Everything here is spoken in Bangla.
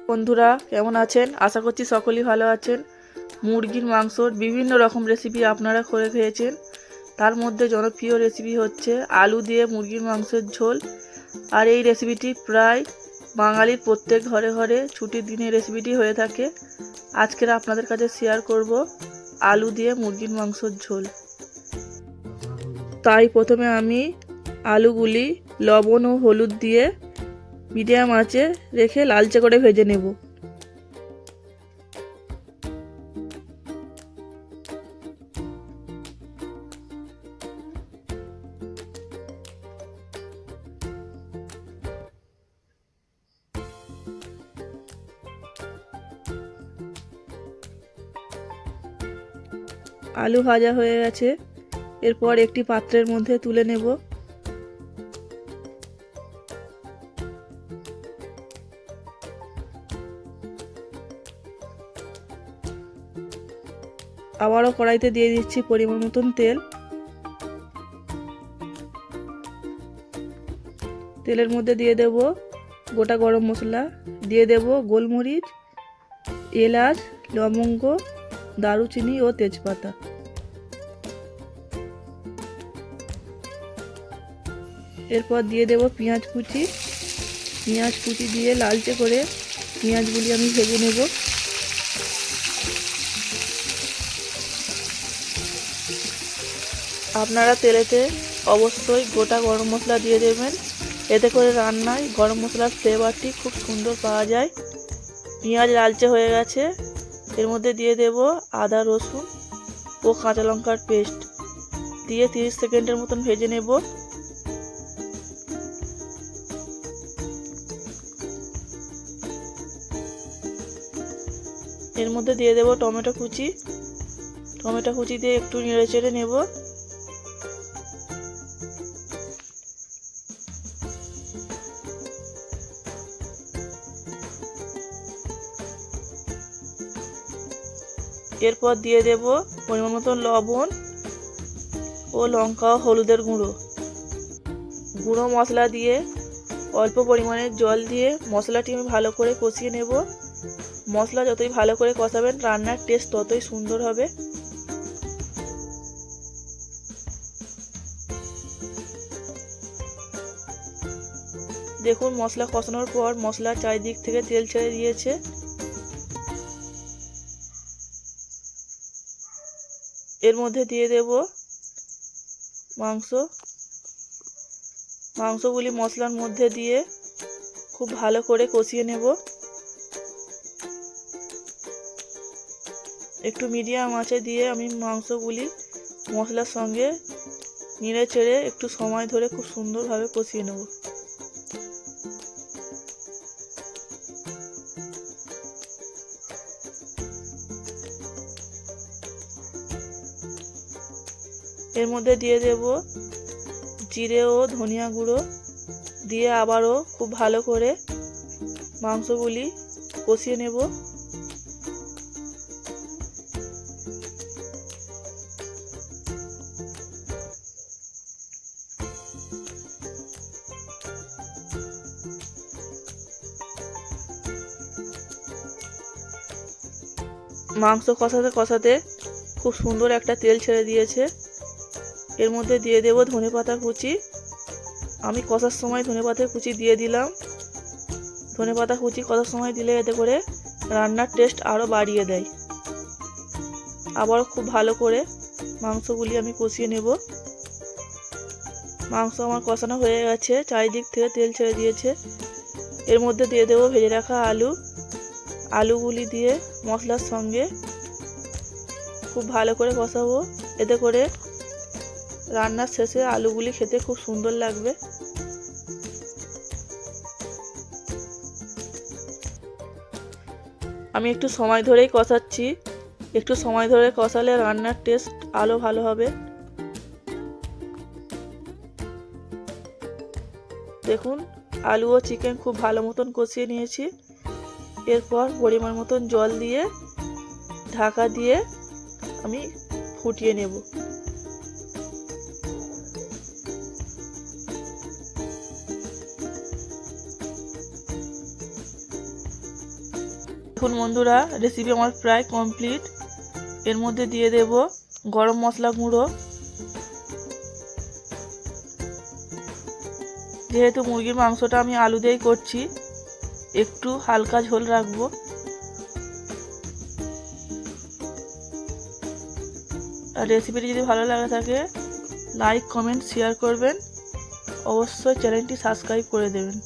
বন্ধুরা কেমন আছেন? আশা করছি সকলেই ভালো আছেন। মুরগির মাংসর বিভিন্ন রকম রেসিপি আপনারা করে খেয়েছেন। তার মধ্যে জনপ্রিয় রেসিপি হচ্ছে আলু দিয়ে মুরগির মাংসের ঝোল। আর এই রেসিপিটি প্রায় বাঙালির প্রত্যেক ঘরে ঘরে ছুটির দিনে রেসিপিটি হয়ে থাকে। আজকের আপনাদের কাছে শেয়ার করব আলু দিয়ে মুরগির মাংসের ঝোল। তাই প্রথমে আমি আলুগুলি লবণ ও হলুদ দিয়ে মিডিয়াম আঁচে রেখে লালচে করে ভেজে নেব। আলু ভাজা হয়ে গেছে, এরপর একটি পাত্রের মধ্যে তুলে নেব। আবারও কড়াইতে দিয়ে দিচ্ছি পরিমাণ মতন তেল। তেলের মধ্যে দিয়ে দেব গোটা গরম মশলা, দিয়ে দেব গোলমরিচ, এলাচ, লবঙ্গ, দারুচিনি ও তেজপাতা। এরপর দিয়ে দেব পেঁয়াজ কুচি। পেঁয়াজ কুচি দিয়ে লালচে করে পেঁয়াজগুলি আমি ভেজে নেব। আপনারা তেলেতে অবশ্যই গোটা গরম মশলা দিয়ে দেবেন, এতে করে রান্নায় গরম মশলার ফ্লেভারটি খুব সুন্দর পাওয়া যায়। পেঁয়াজ লালচে হয়ে গেছে, এর মধ্যে দিয়ে দেব আদা রসুন ও কাঁচা লঙ্কার পেস্ট, দিয়ে 30 সেকেন্ডের মতন ভেজে নেব। এর মধ্যে দিয়ে দেব টমেটো কুচি। টমেটো কুচি দিয়ে একটু নেড়ে চেড়ে নেব। এরপর দিয়ে দেব পরিমাণ মতন লবণ ও লঙ্কা ও হলুদের গুঁড়ো। গুঁড়ো মশলা দিয়ে অল্প পরিমাণে জল দিয়ে মশলাটি আমি ভালো করে কষিয়ে নেব। মশলা যতই ভালো করে কষাবেন রান্নার টেস্ট ততই সুন্দর হবে। দেখুন মশলা কষানোর পর মশলার চারিদিক থেকে তেল ছেড়ে দিয়েছে। এর মধ্যে দিয়ে দেব মাংসগুলি মশলার মধ্যে দিয়ে খুব ভালো করে কষিয়ে নেব। একটু মিডিয়াম আঁচে দিয়ে আমি মাংসগুলি মশলার সঙ্গে নেড়ে চেড়ে একটু সময় ধরে খুব সুন্দরভাবে কষিয়ে নেব। এর মধ্যে দিয়ে দেব জিরে ও ধনিয়া গুঁড়ো, দিয়ে আবারও খুব ভালো করে মাংসগুলি কষিয়ে নেব। মাংস কষাতে কষাতে খুব সুন্দর একটা তেল ছেড়ে দিয়েছে। এর মধ্যে দিয়ে দেব ধনেপাতা কুচি। আমি কষার সময় ধনেপাতা কুচি দিয়ে দিলাম। ধনেপাতা কুচি কষার সময় দিলে এতে করে রান্নার টেস্ট আরও বাড়িয়ে দেয়। আবার খুব ভালো করে মাংসগুলি আমি কষিয়ে নেব। মাংস আমার কষানো হয়ে গেছে, চারিদিক থেকে তেল ছেড়ে দিয়েছে। এর মধ্যে দিয়ে দেব ভেজে রাখা আলুগুলি দিয়ে মশলার সঙ্গে খুব ভালো করে কষাবো, এতে করে রান্নার শেষে আলুগুলি খেতে খুব সুন্দর লাগবে। আমি একটু সময় ধরেই কষাচ্ছি, একটু সময় ধরে কষালে রান্নার টেস্ট আরও ভালো হবে। দেখুন আলু ও চিকেন খুব ভালো মতন কষিয়ে নিয়েছি। এরপর পরিমাণ মতন জল দিয়ে ঢাকা দিয়ে আমি ফুটিয়ে নেব। দেখুন বন্ধুরা, রেসিপি আমার প্রায় কমপ্লিট। এর মধ্যে দিয়ে দেব গরম মশলা গুঁড়ো। যেহেতু মুরগির মাংসটা আমি আলু দিয়েই করছি, একটু হালকা ঝোল রাখবো। আর রেসিপিটি যদি ভালো লাগে থাকে লাইক, কমেন্ট, শেয়ার করবেন। অবশ্যই চ্যানেলটি সাবস্ক্রাইব করে দেবেন।